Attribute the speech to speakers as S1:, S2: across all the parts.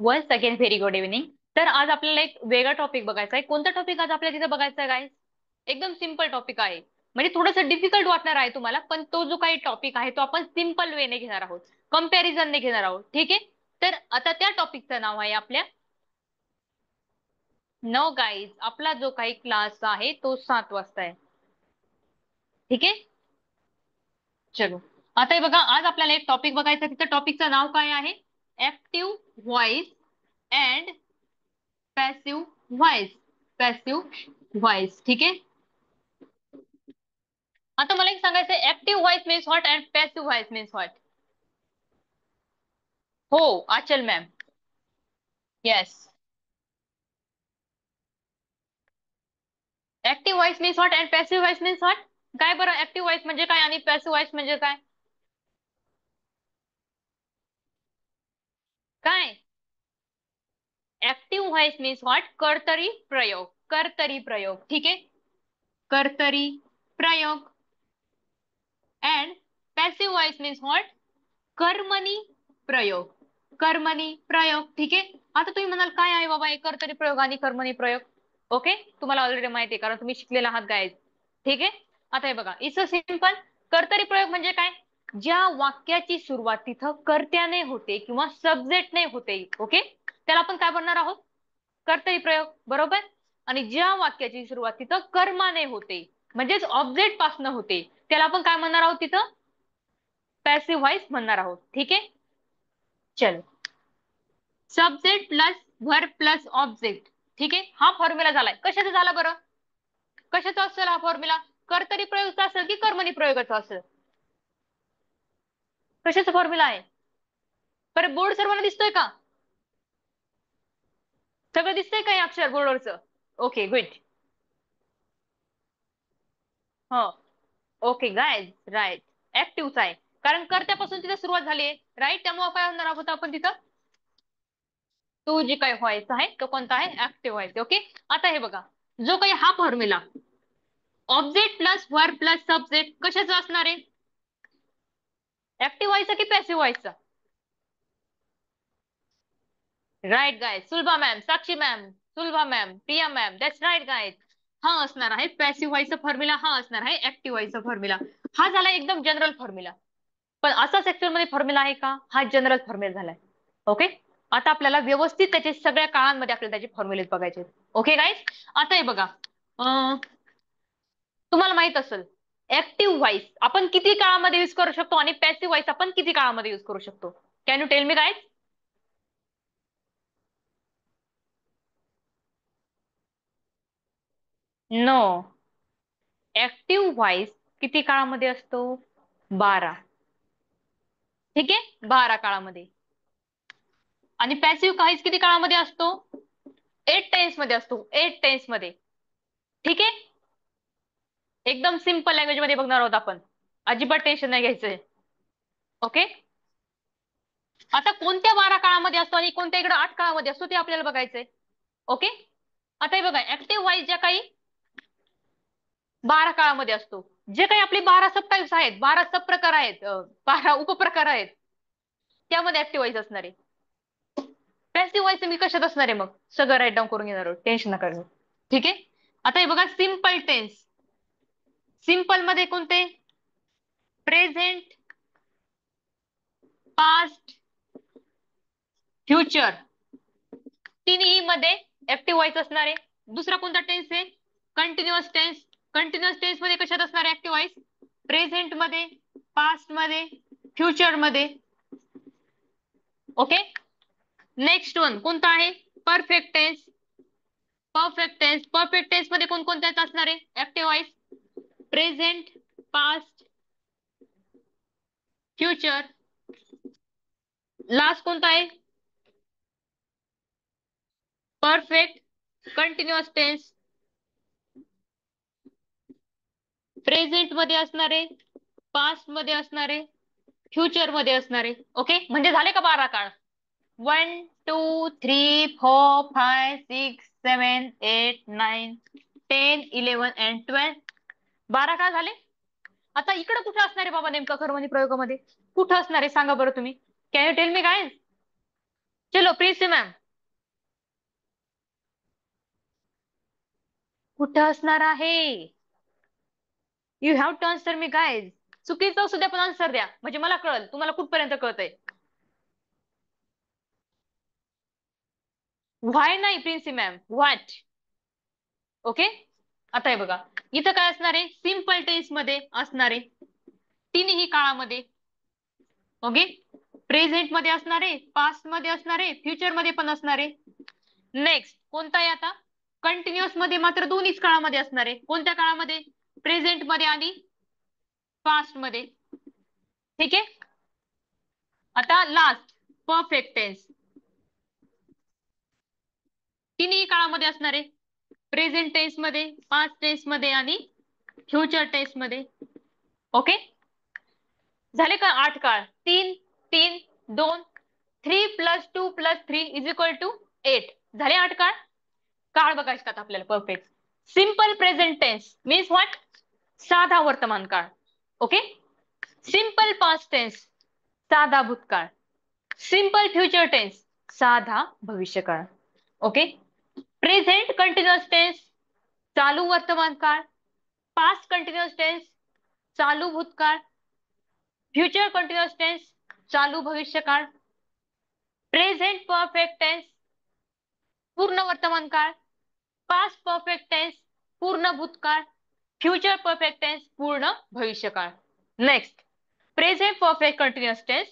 S1: Once again very good evening. तर आज आपल्याला एक वेगळा टॉपिक बघायचा आहे. कोणता टॉपिक आज आपल्याला तिथे बघायचा आहे गाईज? एकदम सिम्पल टॉपिक आहे. म्हणजे थोडंसं डिफिकल्ट वाटणार आहे तुम्हाला, पण तो जो काही टॉपिक आहे तो आपण सिम्पल वेने घेणार आहोत. कंपॅरिझनने घेणार आहोत. ठीक आहे. तर आता त्या टॉपिकचं नाव आहे आपल्या नो गाईज. आपला जो काही क्लास आहे तो 7 वाजता आहे. ठीक आहे. चलो. आता हे बघा, आज आपल्याला एक टॉपिक बघायचं आहे. तिथं टॉपिकचं नाव काय आहे? Active voice and passive voice. Passive voice. ठीक आहे. आता मला एक सांगायचं, active voice means what and passive voice means what? हो, Achal ma'am. Yes. Active voice means what and passive voice means what? काय बरं, ऍक्टिव्ह व्हॉइस म्हणजे काय आणि पॅसिव्ह व्हॉइस म्हणजे काय? काय? Active voice means what? कर्तरी प्रयोग. कर्तरी प्रयोग. ठीक आहे. कर्तरी प्रयोग. And passive voice means what? कर्मणी प्रयोग. कर्मणी प्रयोग. ठीक आहे. आता तुम्ही म्हणाल काय आहे बाबा हे कर्तरी प्रयोग आणि कर्मणी प्रयोग? ओके, तुम्हाला ऑलरेडी माहिती आहे कारण तुम्ही शिकलेला आहात गाईज. ठीक आहे. आता हे बघा, इट्स अ सिम्पल. कर्तरी प्रयोग म्हणजे काय? ज्या वाक्याची सुरुवात तिथं कर्त्याने होते किंवा सब्जेक्टने होते, ओके, त्याला आपण काय म्हणणार आहोत? कर्तरी प्रयोग. बरोबर. आणि ज्या वाक्याची सुरुवात तिथं कर्माने होते म्हणजेच ऑब्जेक्ट पासून होते, त्याला आपण काय म्हणणार आहोत तिथं? पॅसिव्ह व्हॉइस म्हणणार आहोत. ठीक आहे. चलो. Subject plus verb plus object. ठीक आहे. हा फॉर्म्युला झालाय. कशाचा झाला बरं? कशाचा असेल हा फॉर्म्युला? कर्तरी प्रयोगाचा असेल की कर्मणी प्रयोगाचा असेल? कशाचा फॉर्म्युला आहे? बरं, बोर्ड सर्वांना दिसतोय का? सगळं दिसतंय का हे अक्षर बोर्डवरचं? Okay, good. हो. Okay guys, right. ऍक्टिव्हचा आहे. कारण कर्त्यापासून तिथं सुरुवात झाली आहे, राईट. त्यामुळे काय होणार आहोत आपण तिथं? तो जे काही व्हायचा आहे तो कोणता आहे? ऍक्टिव्ह व्हायचा. ओके. आता हे बघा, जो काही हा formula object plus verb plus subject कशाचा असणार आहे? ऍक्टिव्ह व्हायचा की पॅसिव्ह व्हायचा? Right guys. Sulabha ma'am, Sakshi ma'am, Sulabha ma'am, Priya ma'am, that's right guys. हा असणार आहे पॅसिव्ह व्हायचा फॉर्म्युला. हा असणार आहे ऍक्टिव्ह व्हायचा फॉर्म्युला. हा झाला एकदम जनरल फॉर्म्युला. पण असाच ऍक्च्युअल मध्ये फॉर्म्युला आहे का? हा जनरल फॉर्म्युला झालाय. ओके. आता आपल्याला व्यवस्थित त्याचे सगळ्या काळांमध्ये आपल्याला त्याचे फॉर्म्युले बघायचे. Okay guys. आता हे बघा, तुम्हाला माहित असेल ऍक्टिव्ह व्हॉइस आपण किती काळामध्ये युज करू शकतो आणि पॅसिव्ह व्हॉइस आपण किती काळामध्ये युज करू शकतो? Can you tell me guys? No. Active voice किती काळामध्ये असतो? 12. ठीक आहे, 12 काळामध्ये. आणि पॅसिव्ह व्हॉइस किती काळामध्ये असतो? 8 टेन्स मध्ये असतो. 8 टेन्स मध्ये. ठीक आहे. एकदम सिम्पल लँग्वेज मध्ये बघणार आहोत आपण. अजिबात टेन्शन नाही घ्यायचंय. ओके. आता कोणत्या 12 काळामध्ये असतो आणि कोणत्या इकडे 8 काळामध्ये असतो ते आपल्याला बघायचंय. ओके. आता हे बघा, ऍक्टिव्ह व्हॉइस ज्या काही 12 काळामध्ये असतो, जे काही आपले 12 सब टाइप्स आहेत, 12 सब प्रकार आहेत, 12 उपप्रकार आहेत, त्यामध्ये ऍक्टिव्ह व्हॉइस असणार आहे. पॅसिव्ह व्हॉइस मी कशात असणार आहे? मग सगळं राईट डाऊन करून घेणार आहोत, टेन्शन नका घेऊ. ठीक आहे. आता हे बघा, सिम्पल टेन्स. सिम्पल मध्ये कोणते? Present, past, future. तिन्ही मध्ये ऍक्टिव्ह व्हॉइस असणार आहे. दुसरा कोणता टेन्स आहे? Continuous tense. कंटिन्युअस टेन्स मध्ये कशात असणार आहे ऍक्टिव्ह व्हॉइस? प्रेझेंट मध्ये, पास्ट मध्ये, फ्युचर मध्ये. ओके. नेक्स्ट वन कोणता आहे? Perfect tense. Perfect tense. Perfect tense मध्ये कोणकोणत्याच असणार आहे active voice? Present, past, future. Last कोणता आहे? परफेक्ट, कंटिन्युअस टेन्स, प्रेझेंट मध्ये असणारे, पास्ट मध्ये असणारे, फ्युचर मध्ये असणारे. ओके, म्हणजे झाले का 12 काळ? 1 2 3 4 5 6 7 8 9 10 11 and 12. 12 काळ झाले. आता इकडे कुठे असणार आहे बाबा नेमका कर्मणी प्रयोगामध्ये? कुठं असणार आहे सांगा बरं तुम्ही? Can you tell me guys? चलो प्रिन्सी मॅम, कुठं असणार आहे? You have to answer me guys. चुकीचं सुद्धा पण आन्सर द्या, म्हणजे मला कळल तुम्हाला कुठपर्यंत कळतंय. व्हाय नाही प्रिन्सी मॅम, व्हॉट. ओके, आता हे बघा, इथं काय असणार आहे? सिम्पल टेन्स मध्ये असणार आहे तिन्ही काळामध्ये. ओके, प्रेझेंट मध्ये असणार आहे, पास्ट मध्ये असणार आहे, फ्युचर मध्ये पण असणार आहे. नेक्स्ट कोणता आहे आता? कंटिन्युअस मध्ये मात्र दोन्हीच काळामध्ये असणार आहे. कोणत्या काळामध्ये? प्रेझेंट मध्ये आणि पास्ट मध्ये. ठीक आहे, आता लास्ट परफेक्ट टेन्स तिन्ही काळामध्ये असणार आहे. प्रेझेंट टेन्स मध्ये, पास्ट टेन्स मध्ये आणि फ्युचर टेन्स मध्ये. ओके, झाले का 8 काळ? 3 3 2 3 + 2 + 3 = 8. झाले 8 काळ. काळ बघायचे का आपल्याला? Perfect. Simple present tense means what? साधा वर्तमान काळ. ओके, सिंपल पास्ट टेन्स साधा भूतकाळ. सिंपल फ्युचर टेन्स साधा भविष्यकाळ. ओके, प्रेझेंट कंटिन्युअस टेन्स चालू वर्तमान काळ. पास्ट कंटिन्युअस टेन्स चालू भूतकाळ. फ्युचर कंटिन्युअस टेन्स चालू भविष्यकाळ. प्रेझेंट परफेक्ट टेन्स पूर्ण वर्तमान काळ. पास्ट परफेक्ट टेन्स पूर्ण भूतकाळ. फ्युचर परफेक्ट टेन्स पूर्ण भविष्यकाळ. Next present perfect continuous tense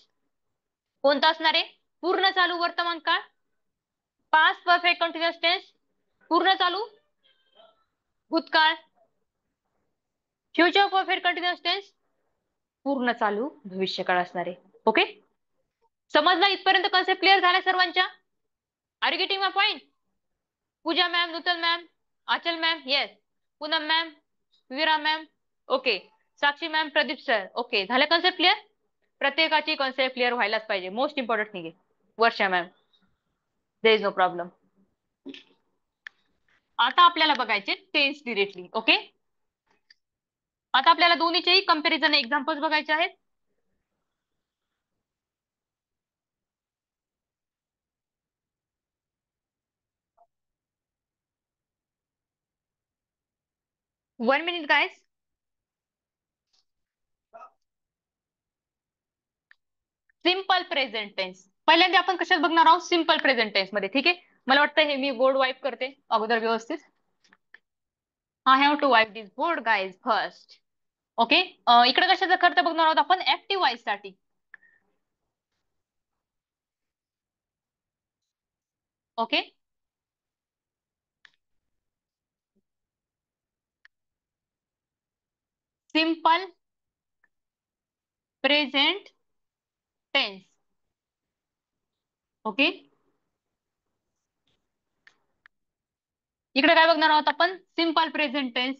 S1: कोणता असणार आहे? पूर्ण चालू वर्तमान काळ. पास्ट परफेक्ट कंटिन्युअस टेन्स पूर्ण चालू भूतकाळ. फ्युचर परफेक्ट कंटिन्युअस टेन्स पूर्ण चालू भविष्यकाळ असणार आहे. ओके, समजला इथपर्यंत? कन्सेप्ट क्लिअर झाल्या सर्वांच्या? Are you getting my point? Pooja ma'am, Nutan ma'am, Achal ma'am, yes. Poonam ma'am, Veera ma'am, okay. Sakshi ma'am, Pradeep sir, okay. झालं कन्सेप्ट क्लिअर? प्रत्येकाची कन्सेप्ट क्लिअर व्हायलाच पाहिजे. मोस्ट इम्पॉर्टंट निघे. Varsha ma'am, there is no problem. आता आपल्याला बघायचे टेन्स डिरेक्टली. ओके, आता आपल्याला दोन्हीचेही कंपॅरिझन एक्झाम्पल्स बघायचे आहेत. One minute guys. Simple present tense पहिल्यांदा आपण कशात बघणार आहोत? सिंपल प्रेझेंट टेन्स मध्ये. ठीक आहे, मला वाटतं हे मी बोर्ड वाईप करते अगोदर व्यवस्थित. I have to wipe this board guys first. Okay, इकडे कशाचा खर्च बघणार आहोत आपण? ऍक्टिव्ह वॉइस साठी. Okay, simple present tense. Okay, इकडे काय बघणार आहोत आपण? Simple present tense.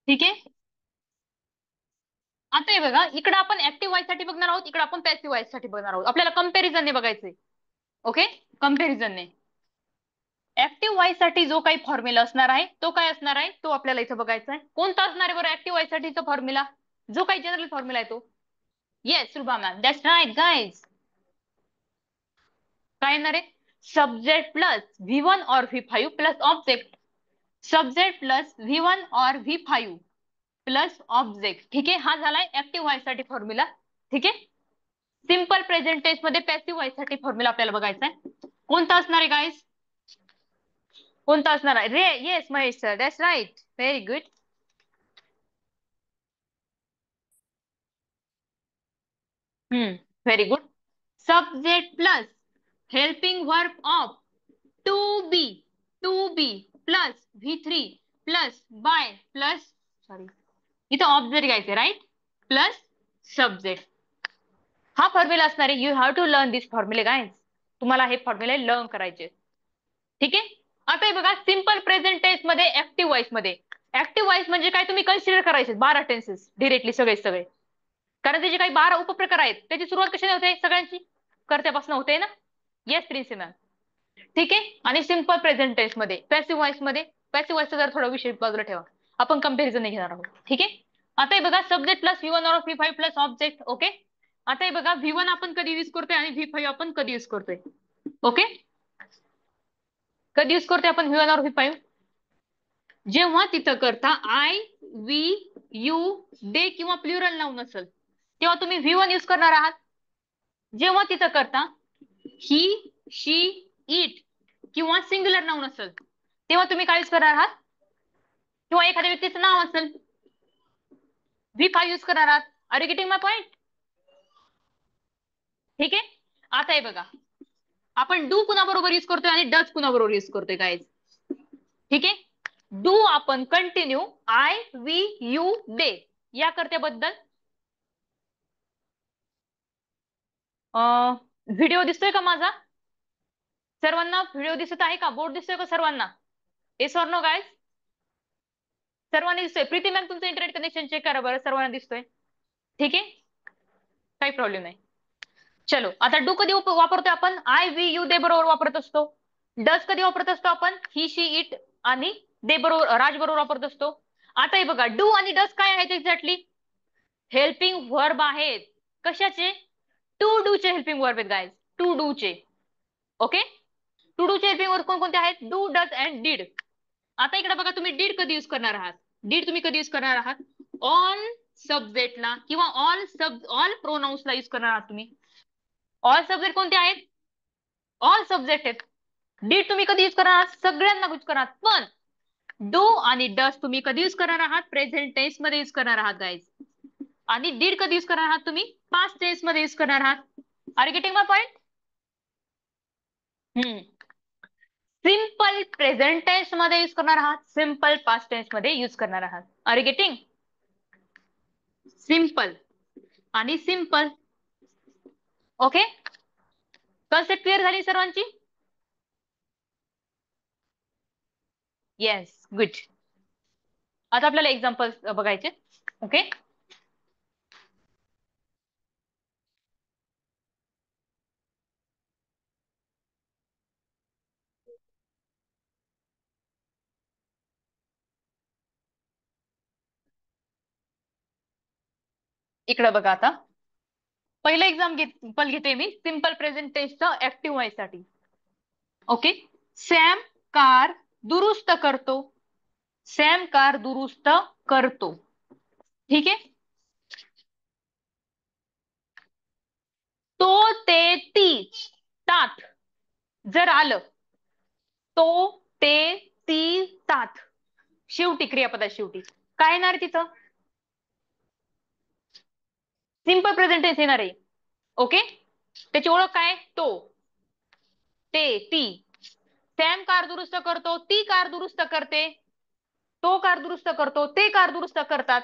S1: ठीक आहे, आता हे बघा, इकडे आपण ऍक्टिव्ह वॉइस साठी बघणार आहोत, इकडे आपण पॅसिव्ह वॉइस साठी बघणार आहोत. आपल्याला कंपॅरिझनने बघायचंय. ओके, कंपॅरिझनने. ऍक्टिव्ह वॉइस साठी जो काही फॉर्म्युला असणार आहे तो काय असणार आहे? तो आपल्याला इथं बघायचा आहे. कोणता असणार आहे बरं ऍक्टिव्ह वॉइस साठीचा फॉर्म्युला? जो काही जनरल फॉर्म्युला आहे तो. येस सुभा मॅम, दॅट्स राईट गाईज. काय येणार आहे? सब्जेक्ट प्लस V1 और V5 plus object. Subject plus V1 और V5 प्लस ऑब्जेक्ट. ठीक आहे, हा झालाय ऍक्टिव्ह वॉइस साठी फॉर्म्युला. ठीक आहे, सिंपल प्रेझेंट टेन्स मध्ये पॅसिव्ह वॉइस साठी फॉर्म्युला आपल्याला बघायचा आहे. कोणता असणार आहे गाईज? कोणता असणार आहे रे? Yes Mahesh sir, that's right, very good. Very good. Subject plus helping verb of to be. To be plus V3 plus by plus, sorry इथं ऑब्जेक्ट घ्यायचे, राईट, प्लस सब्जेक्ट. हा फॉर्म्युला असणार आहे. You have to learn this फॉर्म्युले guys. तुम्हाला हे फॉर्म्युले learn करायचे. ठीक आहे, आता हे बघा, सिंपल प्रेझेंट टेन्स मध्ये ऍक्टिव्ह वॉइस मध्ये. ऍक्टिव्ह वॉइस म्हणजे काय? तुम्ही कन्सिडर करायचे 12 टेन्सेस डिरेक्टली सगळे सगळे. कारण त्याचे काही 12 उपप्रकार आहेत. त्याची सुरुवात कशाने होते? सगळ्यांची कर्त्यापासून होते ना. Yes Princy ma'am. ठीक आहे, आणि सिंपल प्रेझेंट टेन्स मध्ये पॅसिव्ह वॉइस मध्ये, पॅसिव्ह वॉइसचा जर थोडा विषय बाजूला ठेवा, आपण कंपॅरिझन घेणार आहोत. ठीक आहे, आता हे बघा सब्जेक्ट प्लस V1 और V5 प्लस ऑब्जेक्ट. ओके. आता हे बघा V1 आपण कधी यूज करतोय आणि V5 आपण कधी यूज करतोय. ओके. कधी यूज करतोय आपण V1 और V5? जेव्हा तिथं करता आय, वी, यू, दे किंवा प्लुरल नाउन असेल तेव्हा तुम्ही V1 यूज करणार आहात. जेव्हा तिथं करता ही, शी, इट किंवा सिंग्युलर नाउन असेल तेव्हा तुम्ही काय यूज करणार आहात? किंवा एखाद्या व्यक्तीचं नाव असेल V5 यूज करणार आहात. Are you getting my point? ठीक आहे. आता हे बघा आपण डू कुणाबरोबर यूज करतोय आणि डज कुणाबरोबर यूज करतोय गाईज. ठीक आहे. डू आपण कंटिन्यू आय, वी, यू, दे या कर्त्याबद्दल व्हिडिओ दिसतोय का माझा? सर्वांना व्हिडिओ दिसत आहे का? बोर्ड दिसतोय का सर्वांना? Yes or no guys? सर्वांना दिसतोय. प्रीती मॅम तुमचं इंटरनेट कनेक्शन चेक करा बरं. सर्वांना दिसतोय. ठीक आहे. काही प्रॉब्लेम नाही. चलो आता डू कधी वापरतोय आपण? आय, वी, यू, दे बरोबर वापरत असतो. डज कधी वापरत असतो आपण? ही, शी, इट आणि दे बरोबर, राज बरोबर वापरत असतो. आता हे बघा डू आणि डज काय आहेत एक्झॅक्टली? हेल्पिंग व्हर्ब आहेत. कशाचे? टू डू चे हेल्पिंग व्हर्ब आहेत गाईज. टू डू चे. ओके. टू डू चे हेल्पिंग वर्ब कोणकोणते आहेत? Do, does and did. आता इकडे बघा तुम्ही डीड कधी यूज करणार आहात? डीड तुम्ही कधी यूज करणार आहात? ऑल सब्जेक्टला किंवा ऑल प्रोनाउन्सला यूज करणार आहात तुम्ही. ऑल सब्जेक्ट कोणते आहेत? ऑल सब्जेक्ट आहेत. डीड तुम्ही कधी यूज करणार आहात? सगळ्यांना यूज करणार. पण डू आणि डज तुम्ही कधी यूज करणार आहात? प्रेझेंट टेन्स मध्ये यूज करणार आहात गाईज. आणि डीड कधी यूज करणार आहात तुम्ही? पास्ट टेन्स मध्ये यूज करणार आहात. Are you getting my point? Simple present tense मध्ये यूज करणार आहात. सिंपल पास्ट टेन्स मध्ये यूज करणार आहात. Are you getting? सिंपल आणि सिंपल. ओके. कन्सेप्ट क्लिअर झाली सर्वांची? Yes good. आता आपल्याला एक्झाम्पल बघायचे. ओके. इकडे बघा आता पहिलं एक्झाम्पल घेते मी सिंपल प्रेझेंट टेन्सचं ऍक्टिव्ह व्हायसाठी. ओके. सॅम कार दुरुस्त करतो. सॅम कार दुरुस्त करतो. ठीक आहे. तो, ते, ती, तात जर आलं तो, ते, ती, तात शेवटी क्रियापदा शेवटी काय येणार तिथं? सिंपल प्रेझेंट टेन्स येणार आहे. ओके. त्याची ओळख काय? तो, ते, ती. सॅम कार दुरुस्त करतो. ती कार दुरुस्त करते. तो कार दुरुस्त करतो. ते कार दुरुस्त करतात.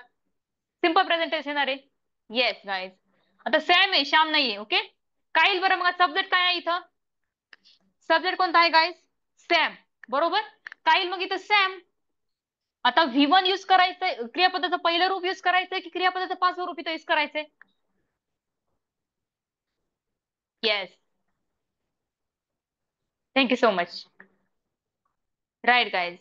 S1: सिंपल प्रेझेंट टेन्स येणार आहे. Yes guys. आता सॅम आहे, श्याम नाहीये. ओके. काय येईल बरं? मग सब्जेक्ट काय आहे इथं? सब्जेक्ट कोणता आहे गाईज? सॅम. बरोबर. काय येईल मग इथं? सॅम. आता V1 यूज करायचंय, क्रियापदाचं पहिलं रूप यूज करायचंय की क्रियापदाचं पाचवं रूप इथं यूज करायचंय? Yes. Thank you so much. Right guys.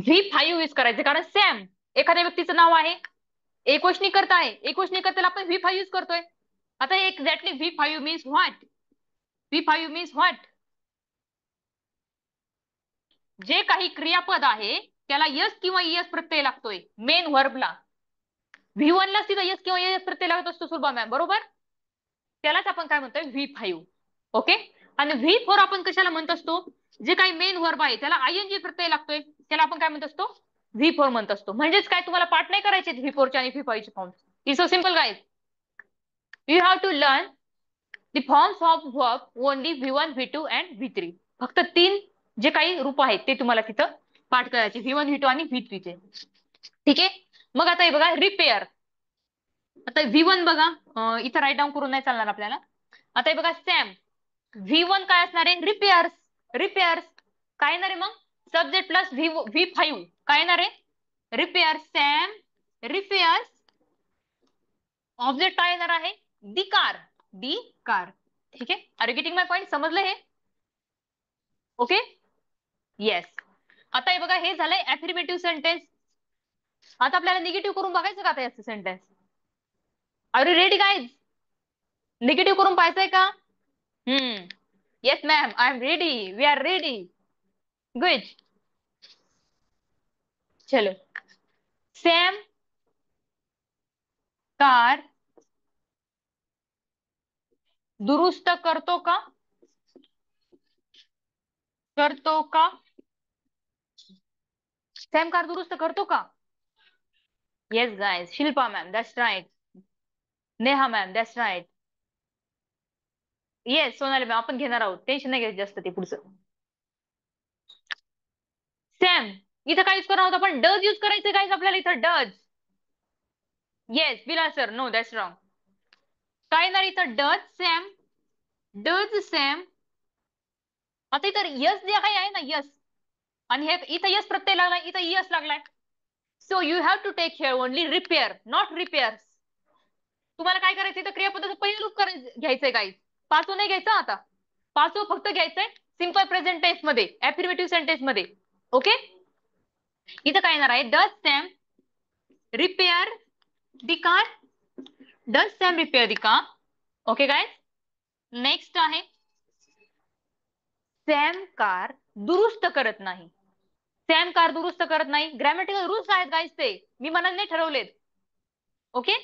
S1: V5 use करायचं कारण सॅम एखाद्या व्यक्तीचं नाव आहे. एकवचनी करता आहे. एकवचनी करताना आपण V5 यूज करतोय. आता exactly V5 means what? V5 means what? जे काही क्रियापद आहे त्याला यस किंवा यस प्रत्यय लागतोय मेन व्हर्बला. V1 ला तिथं यस किंवा यस प्रत्यय लागत असतो सुलभा मॅम. बरोबर. त्यालाच आपण काय म्हणतोय? V5. ओके. आणि V4 आपण कशाला म्हणत असतो? जे काही मेन व्हर्ब आहे त्याला आयएनजी प्रत्यय लागतोय त्याला आपण काय म्हणत असतो? V4 म्हणत असतो. म्हणजेच काय तुम्हाला पाठ नाही करायचे V4 चे आणि V5 चे form. Is so simple guys. You have to learn the forms of verb only V1, V2 and V3. फक्त 3 जे काही रूप आहेत ते तुम्हाला तिथं पाठ करायचे V1, V2 आणि V3 चे. ठीक आहे. मग आता हे बघा रिपेअर. आता V1 बघा इथं राईट डाऊन करून नाही चालणार आपल्याला. आता हे बघा सॅम. V1 काय असणार आहे? रिपेअर्स. रिपेअर्स काय येणार आहे मग? सब्जेक्ट प्लस V5 काय येणार आहे? रिपेअर. Sam repairs. ऑब्जेक्ट काय येणार आहे? The car. The car. ठीक आहे. Are you getting my point? समजलं हे? ओके. येस. आता हे बघा हे झालंय अफर्मेटिव्ह सेंटेन्स. आता आपल्याला निगेटिव्ह करून बघायचं का आता याचं sentence? Are you ready guys? Negative करून पाहायचंय का? Yes ma'am, I am ready, we are ready. Good. चलो. सैम कार दुरुस्त करतो का? करतो का? सैम कार दुरुस्त करतो का? Yes guys, Shilpa ma'am, that's right. Neha ma'am, that's right. Yes Sonali ma'am, आपण घेणार आहोत, टेन्शन नाही घ्यायचं जास्त ते पुढचं. सॅम, इथं काय यूज करणार आहोत आपण? डज यूज करायचं गाइस आपल्याला इथं, does. Yes will sir, no that's wrong. काय येणार इथं? Does Sam, does Sam. आता इथं यस जे काही आहे ना, यस, आणि हे इथं यस प्रत्यय लागलाय, इथं यस लागलाय. So you have to take here only repair, not repairs. तुम्हाला काय करायचं इथं? क्रियापदाचं पहिलं रूप घ्यायचंय गाईज, पाचवं नाही घ्यायचं. आता पाचवं फक्त घ्यायचंय सिंपल प्रेझेंट टेन्स मध्ये, अफर्मेटिव्ह सेंटेन्स मध्ये. ओके, इथं काय येणार आहे? Does Sam repair the car, does Sam repair the car. Okay guys, next आहे सॅम कार दुरुस्त करत नाही. सॅम कार दुरुस्त करत नाही. ग्रॅमॅटिकल रूल्स आहेत गाईज, ते मी मनाने नाही ठरवलेत. Okay,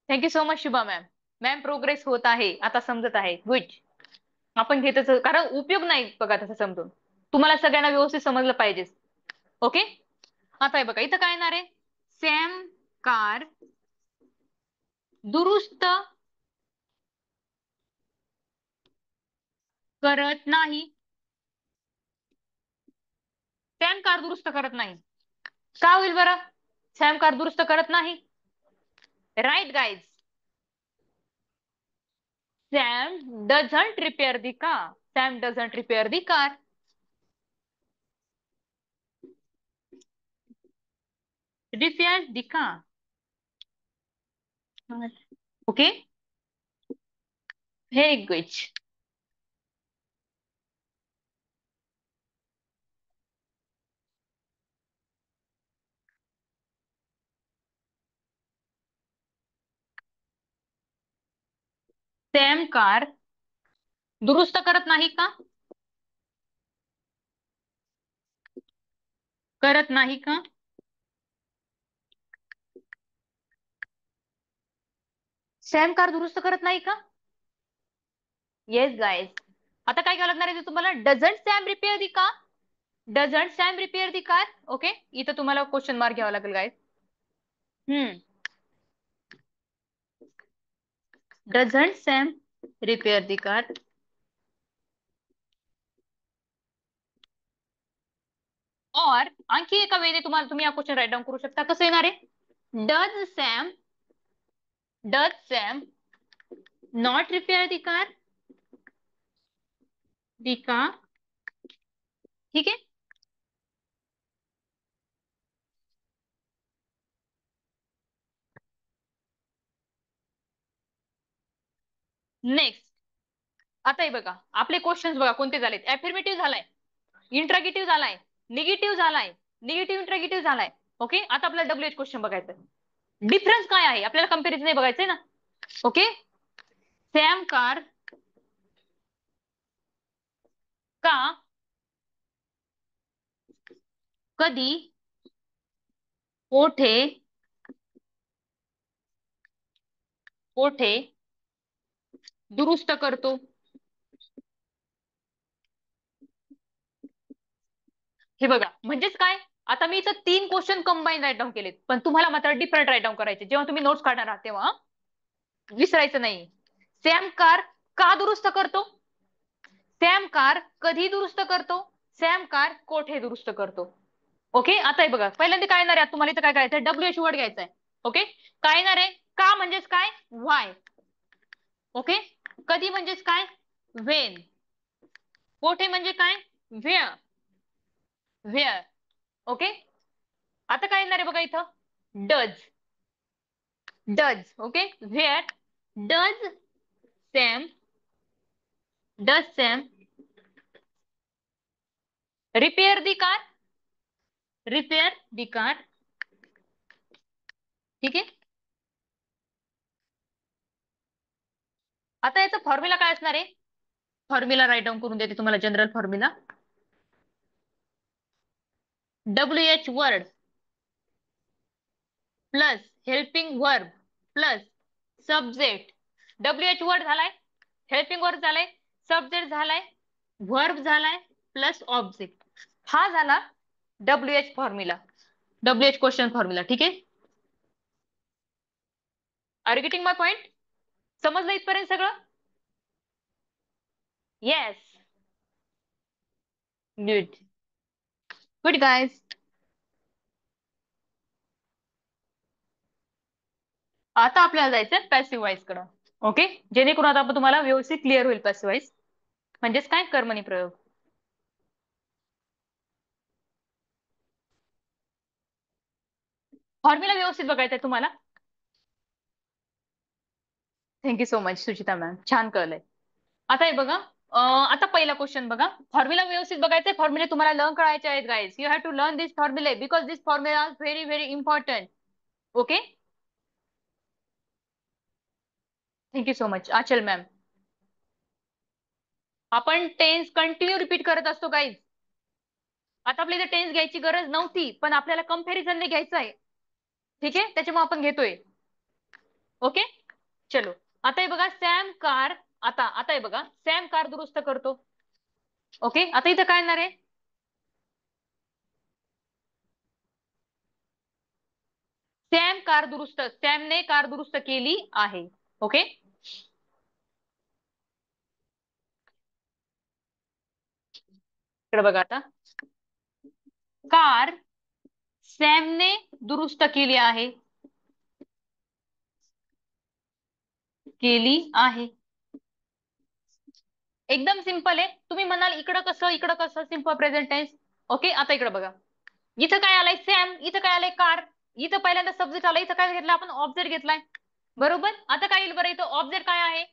S1: thank you so much Shubha ma'am. Ma'am progress होत आहे, आता समजत आहे. गुड. आपण घेतच, कारण उपयोग नाही बघा तसं समजून. तुम्हाला सगळ्यांना व्यवस्थित समजलं पाहिजे. ओके, आता हे बघा इथं काय येणार आहे? सॅम कार दुरुस्त करत नाही. सॅम कार दुरुस्त करत नाही. का होईल बरं? सॅम कार दुरुस्त करत नाही. Right guys, Sam doesn't repair the car. Sam doesn't repair the car. Repair the car. Okay, very good. Sam car दुरुस्त करत नाही का? करत नाही का? सॅम कार दुरुस्त करत नाही का? येस गाईज, आता काय करावं लागणार आहे तुम्हाला? Doesn't Sam repair the car, doesn't Sam repair the car. Okay, इथं तुम्हाला क्वेश्चन मार्क घ्यावा लागेल guys. Doesn't Sam repair the car. और आणखी एका वेळेने तुम्हाला, तुम्ही हा क्वेश्चन राईट डाऊन करू शकता. कसं येणार आहे? Does Sam not repair the car, the car. ठीक आहे, नेक्स्ट. आता हे बघा आपले क्वेश्चन्स बघा कोणते झालेत. अफर्मेटिव्ह झालाय, इंट्रॅगेटिव्ह झालाय, निगेटिव्ह झालाय, निगेटिव्ह इंट्रॅगेटिव्ह झालाय. ओके, आता आपल्याला डब्ल्यूएच क्वेश्चन बघायचं. डिफरन्स काय आहे आपल्याला? कंपॅरिझन नाही बघायचंय ना. ओके, सॅम कार का कधी कोठे कोठे दुरुस्त करतो? हे बघा म्हणजेच काय? आता मी इथं 3 क्वेश्चन कंबाईन राईट डाऊन केलेत, पण तुम्हाला मात्र डिफरंट राईट डाऊन करायचे. जेव्हा तुम्ही नोट्स काढणार आहात तेव्हा विसरायचं नाही. सॅम कार का दुरुस्त करतो? सॅम कार कधी दुरुस्त करतो? सॅम कार कोठे दुरुस्त करतो? ओके, आता हे बघा पहिल्यांदा काय येणार आहे तुम्हाला? इथं काय करायचंय? डब्ल्यूएच वर्ड घ्यायचा आहे. ओके, काय येणार आहे? का म्हणजेच काय? व्हाय. ओके, कधी म्हणजेच काय? वेन. कोठे म्हणजे काय? व्हेअर. व्हेअर. ओके, आता काय येणार आहे बघा इथं? Does. Does. Okay, where does Sam, does Sam repair the car? Repair the car. ठीक आहे. आता याचा फॉर्म्युला काय असणार आहे? फॉर्म्युला राईट डाऊन करून देते तुम्हाला. General formula WH word plus helping verb plus subject. WH word झालाय, हेल्पिंग वर्ब झालाय, सब्जेक्ट झालाय, वर्ब झालाय प्लस ऑब्जेक्ट. हा झाला WH formula, WH question formula. ठीक आहे. R getting my point? समजलं इथपर्यंत सगळं? येस. गुड. Good guys. आता आपल्याला जायचं पॅसिव्ह वॉइस कडे. ओके, जेणेकरून आता आपण तुम्हाला व्यवस्थित क्लिअर होईल पॅसिव्ह वॉइस म्हणजेच काय, कर्मणी प्रयोग. फॉर्म्युला व्यवस्थित बघायचा आहे तुम्हाला. Thank you so much Suchita ma'am, छान कळलंय. आता हे बघा, आता पहिला क्वेश्चन बघा. फॉर्म्युला व्यवस्थित बघायचा आहे. फॉर्म्युले तुम्हाला लर्न करायचे आहेत guys. You have to learn this फॉर्म्युले because this formula is very very important. Okay. Thank you so much Achal ma'am. आपण टेन्स कंटिन्यू रिपीट करत असतो गाईज. आता आपल्याला टेन्स घ्यायची गरज नव्हती, पण आपल्याला कंपॅरिझनने घ्यायचं आहे. ठीक आहे, त्याच्यामुळे आपण घेतोय. ओके, चलो. आता हे बघा, सॅम कार. आता आता हे बघा, सॅम कार दुरुस्त करतो. ओके, आता इथं काय येणार आहे? सॅमने कार दुरुस्त केली आहे. ओके. इकडे बघा आता, कार सॅमने दुरुस्त केली आहे. केली आहे. एकदम सिंपल आहे. तुम्ही म्हणाल इकडं कसं सिंपल प्रेझेंट टेन्स. ओके, आता इकडे बघा, इथं काय आलंय सॅम, इथं काय आलंय कार, इथं पहिल्यांदा सब्जेक्ट आला, इथं काय घेतलं आपण, ऑब्जेक्ट घेतलाय. बरोबर. आता काय येईल बरं, इथं ऑब्जेक्ट काय आहे?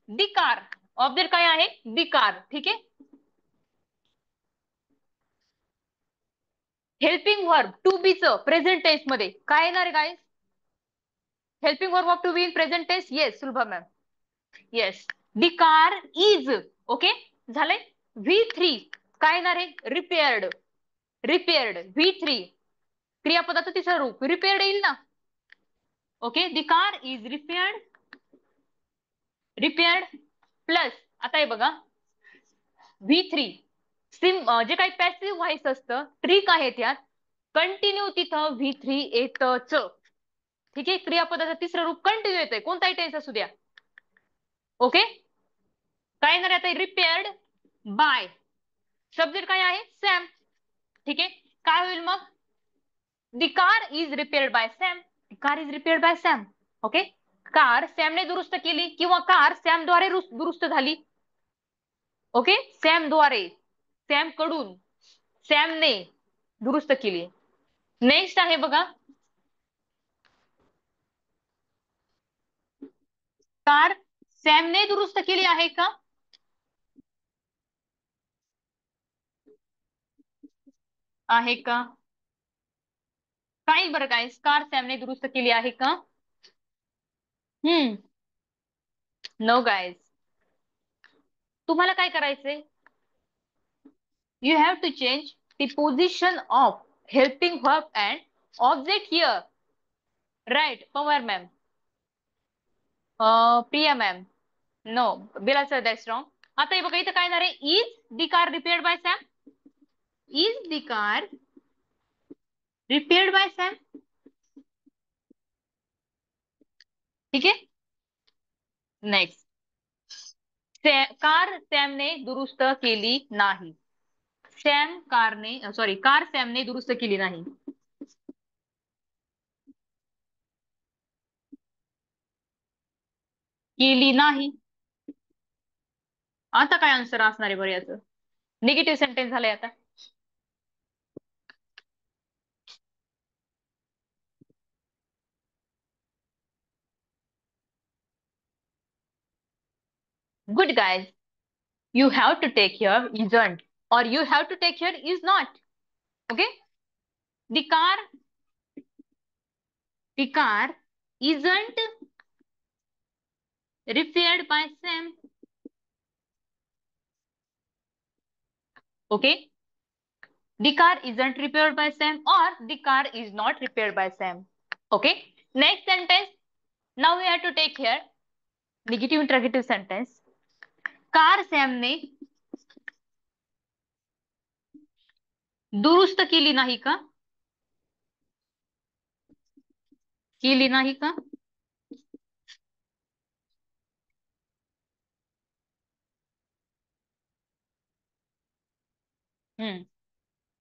S1: The car. ऑब्जेक्ट काय आहे? The car. ठीक आहे. हेल्पिंग वर्ब टू बी च प्रेझेंट टेन्स मध्ये काय येणार आहे guys? Helping verb of to be in present tense. Yes Sulabha ma'am. Yes. The car is. Okay, झालंय. V3 काय येणार आहे? रिपेअर्ड. रिपेअर्ड V3 क्रियापदाचं तिसरं रूप रिपेअर्ड येईल ना. Okay, the car is repaired. Repaired plus, आता हे बघा, V3 जे काही पॅसिव्ह व्हॉइस असतं, ट्रिक आहे त्यात, कंटिन्यू तिथं V3 येतच. ठीक आहे, क्रियापदाचं तिसरं रूप कंटिन्यू येतंय, कोणताही टेन्स असू द्या. ओके. काय येणार आहे आता? Repaired bye. सब्जेक्ट काय आहे? सॅम. ठीक आहे. काय होईल मग? The car is repaired by Sam. Car is repaired by Sam. Okay. Car सॅमने दुरुस्त केली किंवा कार सॅमद्वारे दुरुस्त झाली. ओके, सॅमद्वारे, सॅम कडून, सॅमने दुरुस्त केली. नेक्स्ट आहे बघा, कार सॅमने दुरुस्त केली आहे का? आहे का? काय बरं, काय कार सॅमने दुरुस्त केली आहे का? No guys. तुम्हाला काय करायचंय? You have to change the position of helping verb and object here. Right Pawar ma'am. Priya ma'am. No, Bila sir that's wrong. आता हे बघा, इथं काय येणार आहे? Is the car repaired by Sam. Is the car repaired by Sam. ठीक आहे. Next, car सॅमने दुरुस्त केली नाही. कार सॅमने दुरुस्त केली नाही. केली नाही. आता काय आन्सर असणार आहे बरं याचं? निगेटिव्ह सेंटेन्स झालंय आता. Good guys. You have to take here isn't or you have to take here is not. Okay. The car isn't repaired by Sam. Okay. The car isn't repaired by Sam or the car is not repaired by Sam. Okay. Next sentence. Now we have to take here negative interrogative sentence. Car सॅमने दुरुस्त केली नाही का? केली नाही का?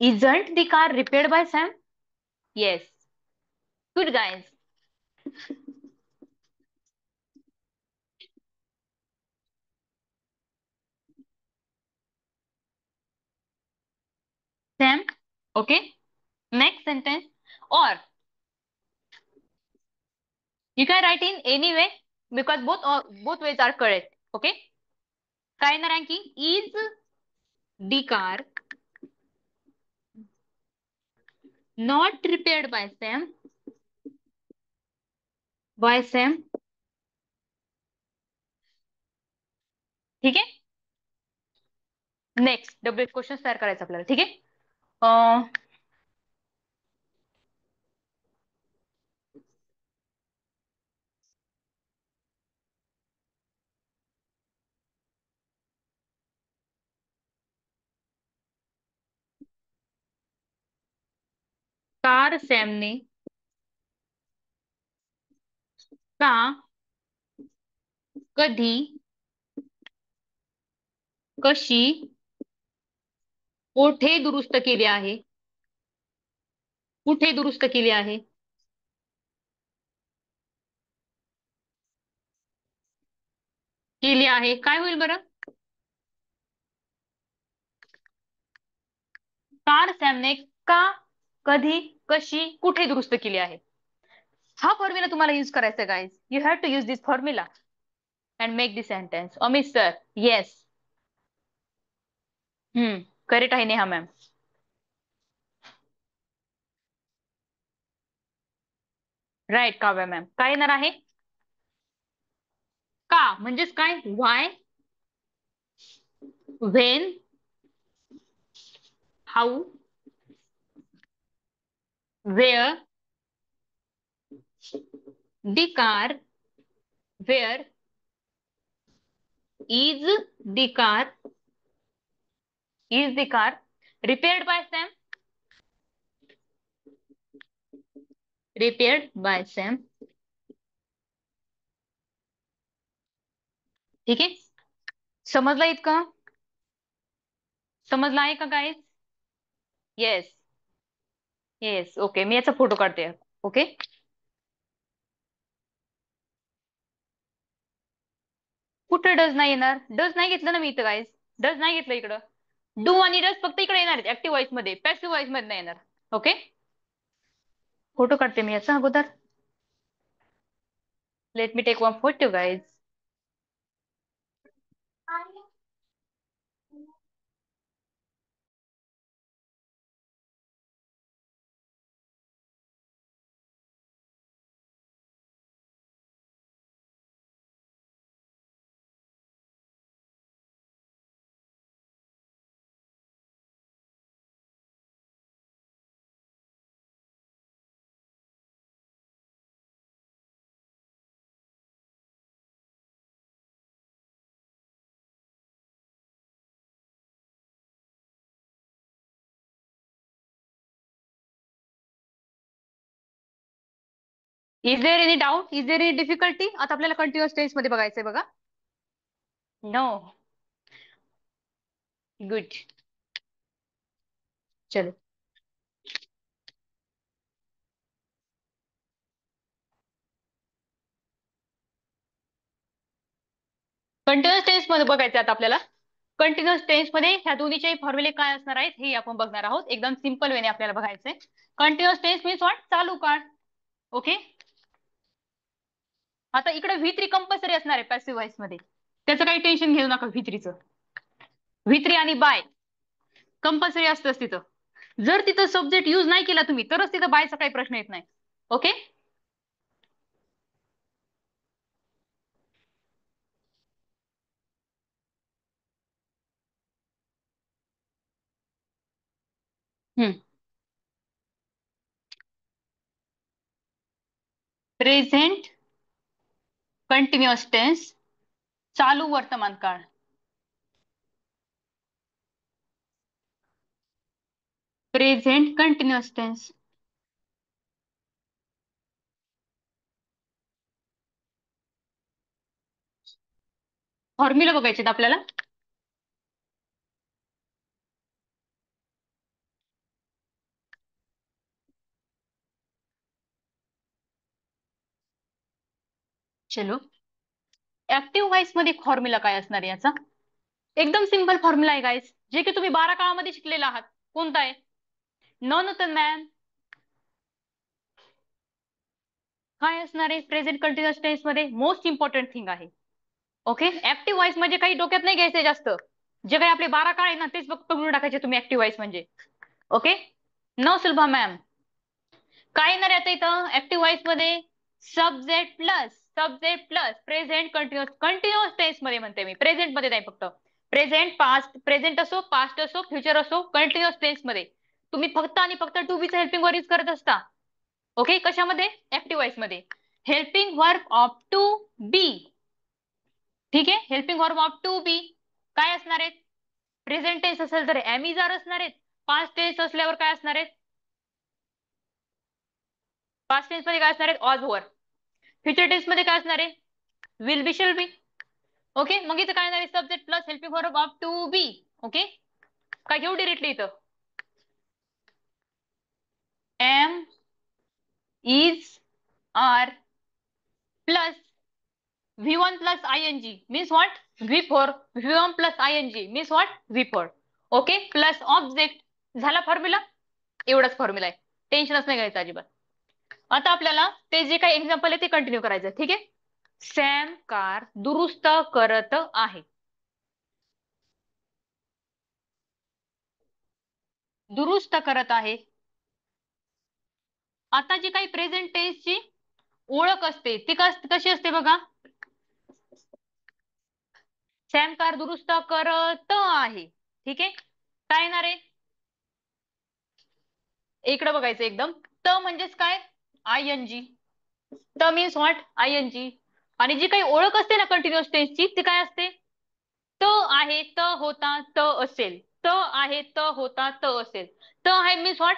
S1: Isn't the car repaired by Sam? Yes. Good guys. Sam. Okay. Next sentence. Or you can write in any way because both ways are correct. Okay. काय येणार आणखी? Is the car not repaired by Sam? By Sam. ठीक आहे. Next W question तयार करायचं आपल्याला. ठीक आहे. कार सॅमने का कधी कशी कोठे दुरुस्त केले आहे? कुठे दुरुस्त केले आहे? केली आहे. काय होईल बरं? कार सॅमने का कधी कशी कुठे दुरुस्त केली आहे? हा फॉर्म्युला तुम्हाला यूज करायचा guys. You have to use this formula and make this sentence. Amit sir yes. Correct आहे Neha ma'am. Right Kavya ma'am. काय येणार आहे? का म्हणजेच काय? Why, when, how, where, the car, where is the car repaired by Sam? Repaired by Sam. ठीक आहे. समजला इतकं? समजला आहे का गाईज? येस. येस. ओके. मी याचा फोटो काढते. ओके. कुठे डज नाही येणार? डज नाही घेतलं ना मी इथं गाईज. डज नाही घेतलं इकडं. डू आणि डज फक्त इकडे येणार आहेत ऍक्टिव्ह व्हॉइस मध्ये. पॅसिव्ह व्हॉइस मध्ये नाही येणार. ओके. फोटो काढते मी याचा अगोदर. Let me take one photo guys. Is there any doubt? Is there any difficulty? आता आपल्याला कंटिन्युअस टेन्स मध्ये बघायचंय बघा. नो. गुड. चलो. कंटिन्युअस टेन्स मध्ये बघायचं आता आपल्याला. कंटिन्युअस टेन्स मध्ये ह्या दोन्हीचे फॉर्म्युले काय असणार आहेत हे आपण बघणार आहोत. एकदम सिंपल वेने आपल्याला बघायचंय. Continuous tense means what? चालू काळ. ओके. आता इकडे V3 कंपल्सरी असणार आहे पॅसिव्ह व्हॉइस मध्ये. त्याचं काही टेन्शन घेऊ नका V3चं. V3 आणि बाय कंपल्सरी असतंच तिथं. जर तिथं सब्जेक्ट युज नाही केला तुम्ही तरच तिथं बायचा काही प्रश्न येत नाही. ओके. प्रेझेंट कंटिन्युअस टेन्स, चालू वर्तमान काळ. Present continuous tense. फॉर्म्युला बघायचे आपल्याला. चलो, ऍक्टिव्ह व्हॉइस मध्ये फॉर्म्युला काय असणार आहे याचा? एकदम सिंपल फॉर्म्युला आहे गाईस, जे की तुम्ही 12 काळामध्ये शिकलेला आहात. कोणता आहे? नॉन तर मॅम काय असणार आहे प्रेझेंट कंटिन्युअस टेन्स मध्ये? मोस्ट इम्पॉर्टंट थिंग आहे. ओके. ऍक्टिव्ह व्हॉइस म्हणजे काही डोक्यात नाही घ्यायचंय जास्त. जे काही आपले 12 काळ आहे ना तेच फक्त पकडून टाकायचे तुम्ही ऍक्टिव्ह व्हॉइस म्हणजे. ओके. No Sulabha ma'am. काय येणार आहे आता इथं ऍक्टिव्ह व्हॉइस मध्ये? Subject plus present continuous. Continuous tense मध्ये म्हणते मी, प्रेझेंट मध्ये नाही फक्त. प्रेझेंट पास्ट, प्रेझेंट असो पास्ट असो फ्युचर असो, कंटिन्युअस टेन्स मध्ये तुम्ही फक्त आणि फक्त टू बी चा हेल्पिंग वर्ब यूज करत असता. ओके. कशामध्ये? ऍक्टिव्ह व्हॉइस मध्ये. हेल्पिंग वर्ब ऑफ टू बी. ठीक आहे. हेल्पिंग वर्ब ऑफ टू बी काय असणार आहेत? प्रेझेंट टेन्स असेल तर एम इज आर असणार आहेत. पास्ट टेन्स असल्यावर काय असणार आहेत? पास्ट टेन्स मध्ये काय असणार आहेत? ऑज वर. फ्युचर टेन्स मध्ये काय असणार आहे? Will be shall be. Okay. मग इथं काय आहे? Subject plus helping verb of to be. Okay. काय घेऊ डिरेक्टली इथं? Am is are plus V1 plus ing means what? V4. V1 plus ing means what? V4. Okay. Plus object झाला formula. एवढाच formula आहे. टेन्शनच नाही घ्यायचं अजिबात. आता आपल्याला ते जे काही एक्झाम्पल आहे ते कंटिन्यू करायचं. ठीक आहे. सॅम कार दुरुस्त करत आहे. दुरुस्त करत आहे. आता जी काही प्रेझेंट टेन्सची ओळख असते ती कशी असते बघा. सॅम कार दुरुस्त करत आहे. ठीक आहे. काय येणार आहे? इकडे बघायचं एकदम. त म्हणजेच काय? I N G. त means what? I N G. आणि जी काही ओळख असते ना कंटिन्युअस टेन्सची ती काय असते? त आहे, त होता, त असेल. त आहे, त होता, त असेल. त आहे means what?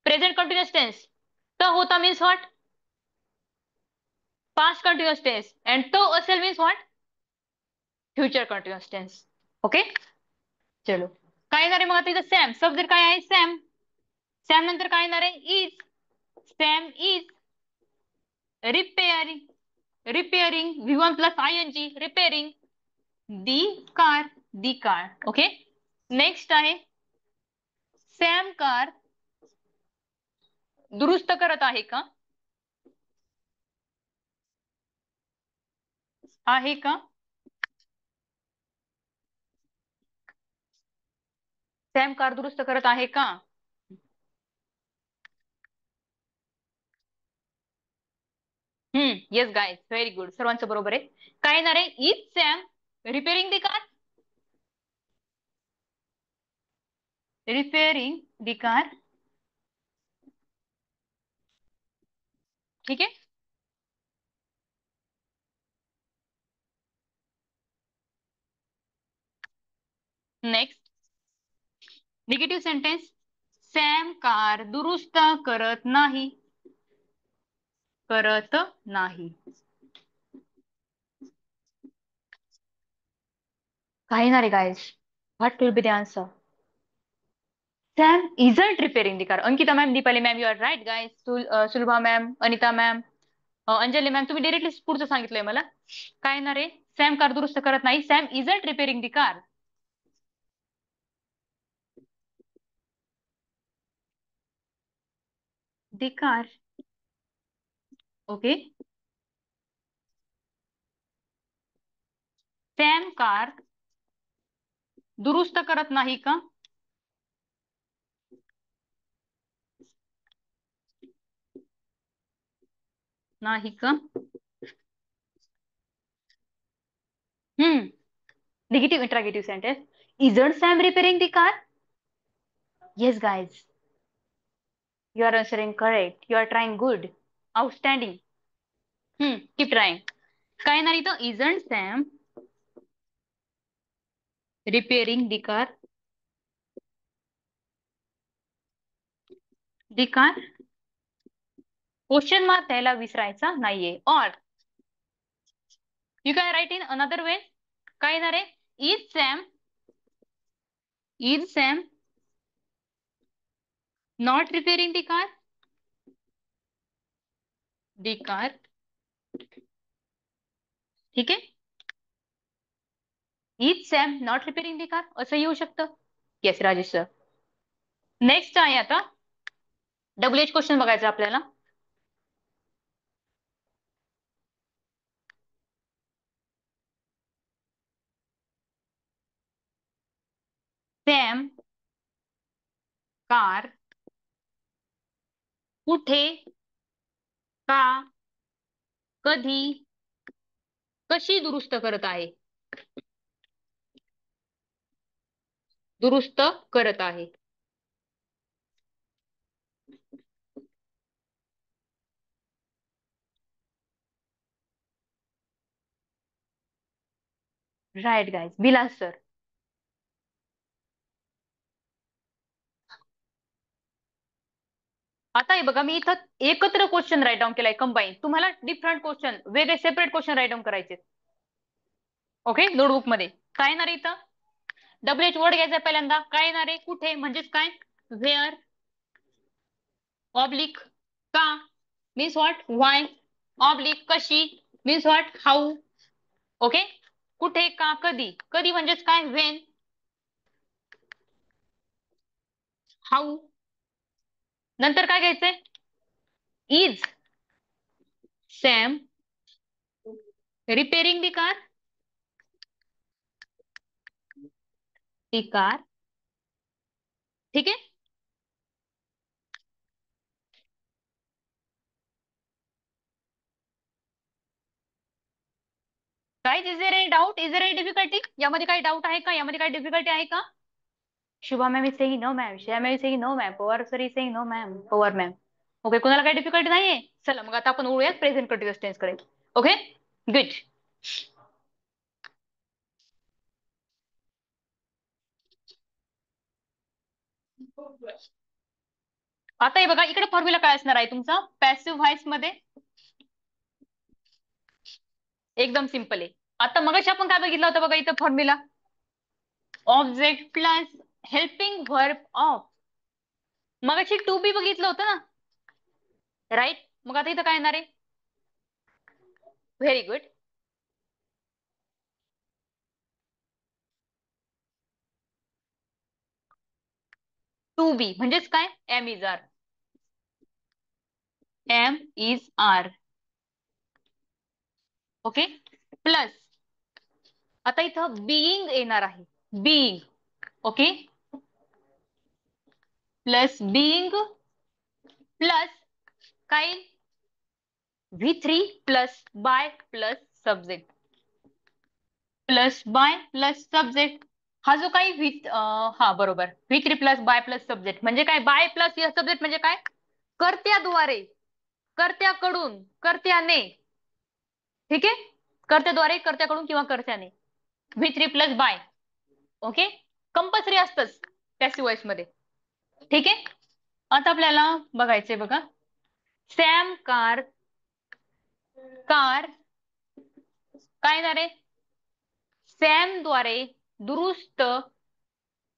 S1: Present continuous tense. त होता means what? Past continuous tense. And त असेल means what? Future continuous tense. Okay. चलो. काय येणार आहे मग आता इथं? सॅम. सब्जेक्ट काय आहे? सॅम. सॅम नंतर काय येणार आहे? Is. Sam is repairing. Repairing. V1 plus ing repairing the car. The car. Okay. Next आहे सॅम कार दुरुस्त करत आहे का? आहे का? सॅम कार दुरुस्त करत आहे का? Yes guys, very good. सर्वांचं बरोबर आहे. काय येणार आहे? Is Sam repairing the car. Repairing the car. ठीक आहे. Next negative sentence. Sam car दुरुस्त करत नाही. करत नाही. काय येणार आहे guys? What will be the answer? Sam isn't repairing the car. Ankita ma'am, Deepali ma'am, you are right guys. Sulabha ma'am, Anita ma'am, Anjali ma'am, तुम्ही डिरेक्टली पुढचं सांगितलंय मला. काय येणार आहे? सॅम कार दुरुस्त करत नाही. Sam isn't repairing the car. The car. Okay. Sam car दुरुस्त करत नाही का? नाही का? Negative interrogative sentence. Isn't Sam repairing the car? Yes, guys. You are answering correct. You are trying good. Outstanding. Keep trying. काय नाही तो isn't Sam repairing the car? The car? Question mark त्याला विसरायचा नाहीये. Or you can write in another way. काय येणार आहे? Is Sam not repairing the car? The car. ठीक आहे? Is Sam not repairing the car? असं येऊ शकतं. Yes Rajesh sir. नेक्स्ट आहे आता WH क्वेश्चन बघायचा आपल्याला. सॅम कार कुठे, का, कधी, कशी दुरुस्त करत आहे? दुरुस्त करत आहे. Right guys. बिलास सर. आता हे बघा मी इथं एकत्र क्वेश्चन राईट डाऊन केलाय कंबाईन. तुम्हाला डिफरंट क्वेश्चन वेगळे सेपरेट क्वेश्चन राईट डाऊन करायचे. ओके नोटबुक मध्ये काय येणार आहे इथं? WH वर्ड घ्यायचा पहिल्यांदा. काय येणार आहे? कुठे म्हणजेच काय? व्हेअर. ऑब्लिक का मीन्स व्हॉट? व्हाय. ऑब्लिक कशी मीन्स व्हॉट? हाऊ. ओके. कुठे, का, कधी. कधी म्हणजेच काय? व्हेन. हाऊ. नंतर काय घ्यायचंय? Is Sam repairing the car? ती कार. ठीक आहे. Guys is there any doubt? Is there any difficulty? यामध्ये काही डाउट आहे का? यामध्ये काही डिफिकल्टी आहे का? Shubha ma'am is saying no ma'am. Shreya ma'am is saying no ma'am. Pawar sir is saying no ma'am. Pawar ma'am. Okay कोणाला काही डिफिकल्टी नाहीये? चला मग आता आपण वळूयात प्रेझेंट कंटिन्युअस टेन्स कडे. Okay good. आता हे बघा इकडे फॉर्म्युला काय असणार आहे तुमचा पॅसिव्ह व्हॉइस मध्ये? एकदम सिंपल आहे. आता मगाशी आपण काय बघितलं होतं बघा इथं formula? Object plus helping verb of. मगाशी टू बी बघितलं होतं ना? राईट. मग आता इथं काय येणार आहे? Very good. टू बी म्हणजेच काय? Am is are. Am is are. Okay plus आता इथं बीइंग येणार आहे. Being. Okay plus being plus काय? V3 plus by plus subject. Plus by plus subject. हा जो काही हा बरोबर V3 plus by plus subject म्हणजे काय? बाय प्लस या सब्जेक्ट म्हणजे काय? कर्त्याद्वारे, कर्त्याकडून, कर्त्याने. ठीक आहे. कर्त्याद्वारे, कर्त्याकडून किंवा कर्त्याने. V3 plus bye. Okay compulsory असतच पॅसिव्ह व्हॉइस मध्ये. ठीक आहे. आता आपल्याला बघायचंय बघा. सॅम कार कार काय येणार आहे? सॅम द्वारे दुरुस्त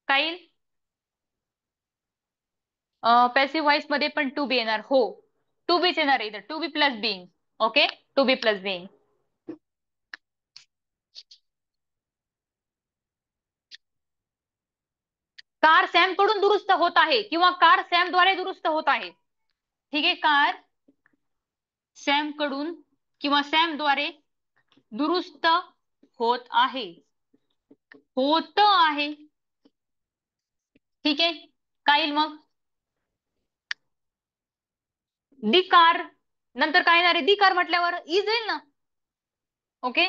S1: काय? पॅसिव्ह व्हॉइस मध्ये पण टू बी येणार. हो टू बीच येणार आहे इथं. To be plus being. Okay to be plus being. Car Sam कडून दुरुस्त होत आहे किंवा कार सॅम द्वारे दुरुस्त होत आहे. ठीक आहे. कार सॅम कडून किंवा सॅम द्वारे दुरुस्त होत आहे. होत आहे. ठीक आहे. काय येईल मग? दी कार नंतर काय येणार आहे, दी कार म्हटल्यावर इज येईल ना. ओके,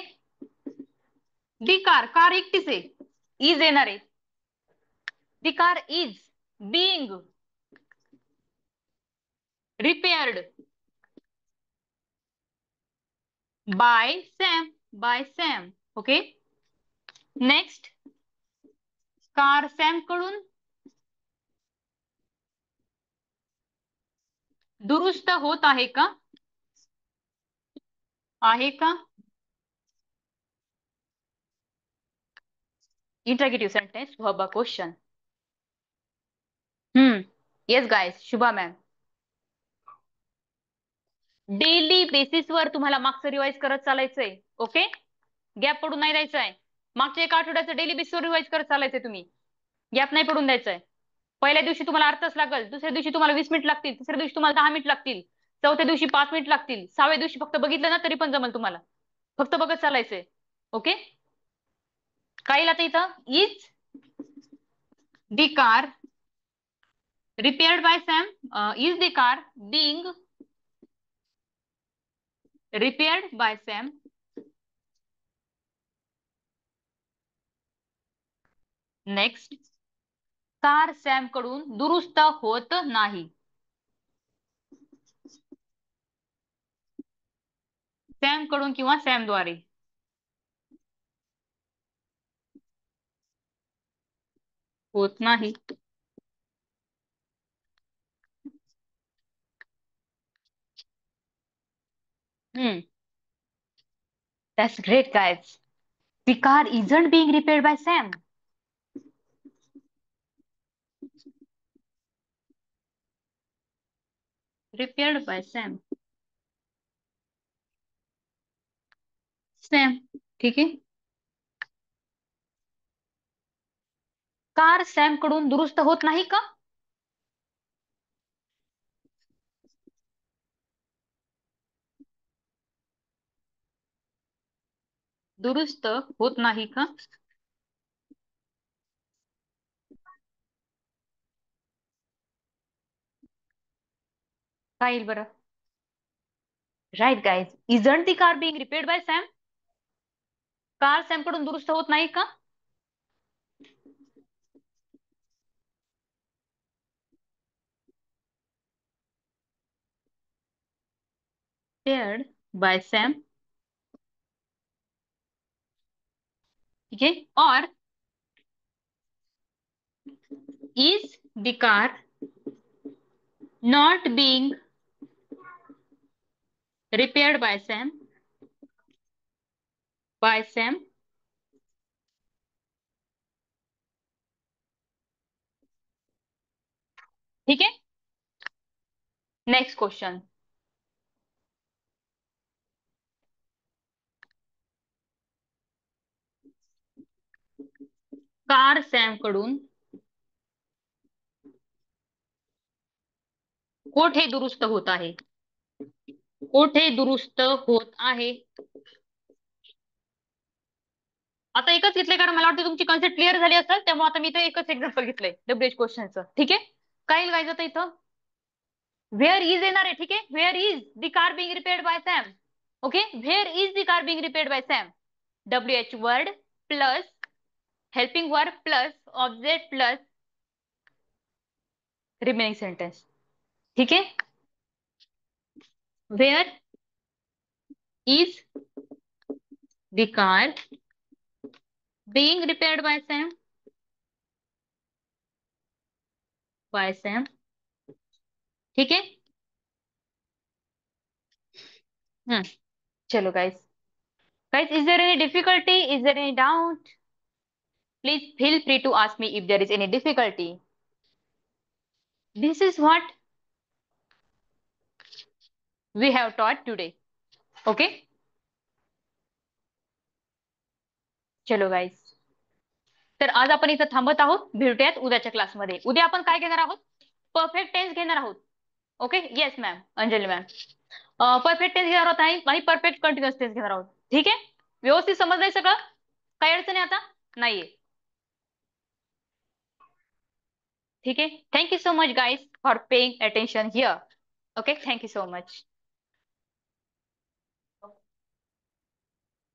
S1: दी कार, कार एकटीच आहे, इज येणार आहे. The car is being repaired by Sam, by Sam. Okay, next, car Sam कडून दुरुस्त होत आहे का, आहे का. Interrogative sentence verb question. Yes guys, Shubha ma'am. Daily बेसिसवर तुम्हाला मागचं रिवाइज करत चालायचंय. ओके, गॅप पडून नाही द्यायचंय. मागच्या एका आठवड्याचं डेली बेसिसवर रिवाइज करत चालायचंय तुम्ही, गॅप नाही पडून द्यायचंय. पहिल्या दिवशी तुम्हाला अर्थच लागेल, दुसऱ्या दिवशी तुम्हाला 20 मिनिट लागतील, तिसऱ्या दिवशी तुम्हाला 10 मिनिट लागतील, चौथ्या दिवशी 5 मिनिट लागतील, 6व्या दिवशी फक्त बघितलं ना तरी पण जमल तुम्हाला, फक्त बघत चालायचंय. ओके, काय येईल आता इथं, is the car repaired by Sam, is the car being repaired by Sam. Next, car Sam कडून दुरुस्त होत नाही. सॅम कडून किंवा सॅम द्वारे. होत नाही. That's great, guys. The car isn't being repaired by Sam. Repaired by Sam. Sam. ठीक आहे. कार सॅम कडून दुरुस्त होत नाही का. दुरुस्त होत नाही का. काय येईल बरं. Right guys, isn't the car being repaired by Sam. Car Sam कडून दुरुस्त होत नाही का. Repaired by Sam. ठीक है, और is the car not being repaired by Sam. By Sam. ठीक है, नेक्स्ट क्वेश्चन. कार सॅम कडून कोठे दुरुस्त होत आहे. कोठे दुरुस्त होत आहे. आता एकच घेतलंय कारण मला वाटतं तुमची कन्सेप्ट क्लिअर झाली असेल, त्यामुळे आता मी इथे एकच एक्झाम्पल घेतलंय डब्ल्यूएच क्वेश्चनचं. ठीक आहे, काय येईल गायचं इथं. व्हेअर इज येणार आहे. ठीक आहे, where is the car being repaired by Sam. Okay, where is the car being repaired by Sam. WH word plus helping verb plus object plus remaining sentence. ठीक है, where is the car being repaired by Sam. By Sam. ठीक है. चलो guys, guys, is there any difficulty, is there any doubt? Please feel free to ask me if there is any difficulty. This is what we have taught today. Okay, चलो guys, तर आज आपण इथं थांबत आहोत. भेटूयात उद्याच्या क्लासमध्ये. उद्या आपण काय घेणार आहोत, परफेक्ट टेन्स घेणार आहोत. Okay, yes ma'am, Anjali ma'am. Perfect tense घेणार आहोत आणि परफेक्ट कंटिन्युअस टेन्स घेणार आहोत. ठीक आहे, व्यवस्थित समजलंय सगळं, काही अडचण आहे आता नाहीये. ठीक आहे, thank you so much guys for paying attention here. Okay, thank you so much.